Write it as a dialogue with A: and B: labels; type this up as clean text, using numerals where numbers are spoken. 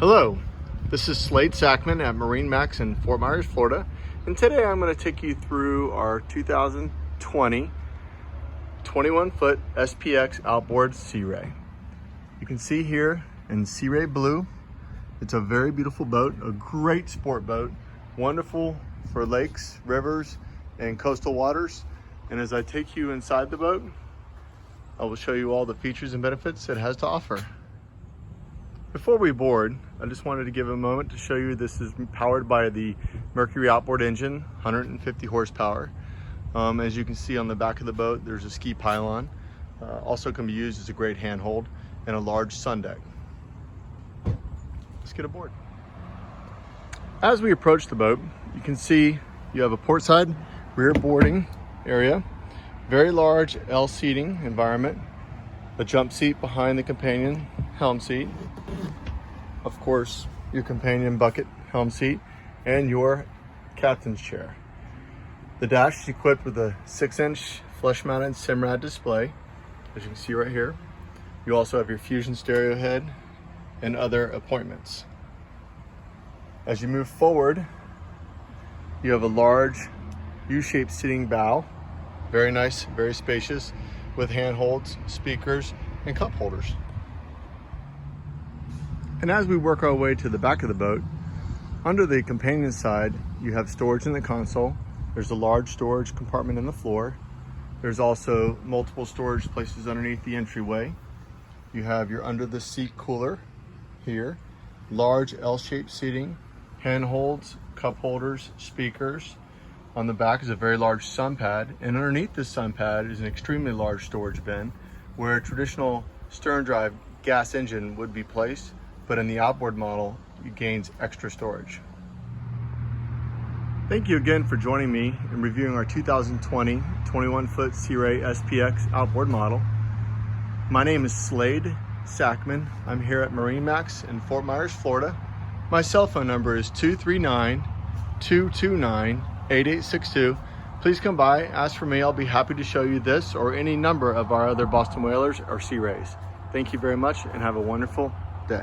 A: Hello, this is Slade Sackman at MarineMax in Fort Myers, Florida, and today I'm going to take you through our 2020 21-foot SPX outboard Sea Ray. You can see here in Sea Ray blue, it's a very beautiful boat, a great sport boat, wonderful for lakes, rivers, and coastal waters. And as I take you inside the boat, I will show you all the features and benefits it has to offer. Before we board, I just wanted to give a moment to show you this is powered by the Mercury outboard engine, 150 horsepower. As you can see on the back of the boat, there's a ski pylon. Also can be used as a great handhold and a large sun deck. Let's get aboard. As we approach the boat, you can see you have a port side rear boarding area, very large L seating environment, a jump seat behind the companion helm seat, of course your companion bucket helm seat, and your captain's chair. The dash is equipped with a 6-inch flush mounted Simrad display, as you can see right here. You also have your Fusion stereo head and other appointments. As you move forward, you have a large U-shaped seating bow, very nice, very spacious, with handholds, speakers, and cup holders. And as we work our way to the back of the boat, under the companion side, you have storage in the console. There's a large storage compartment in the floor. There's also multiple storage places underneath the entryway. You have your under the seat cooler here, large L-shaped seating, handholds, cup holders, speakers. On the back is a very large sun pad, and underneath this sun pad is an extremely large storage bin where a traditional stern drive gas engine would be placed, but in the outboard model, it gains extra storage. Thank you again for joining me in reviewing our 2020 21-foot Sea Ray SPX outboard model. My name is Slade Sackman. I'm here at MarineMax in Fort Myers, Florida. My cell phone number is 239-229-8862. Please come by, ask for me. I'll be happy to show you this or any number of our other Boston Whalers or Sea Rays. Thank you very much and have a wonderful day.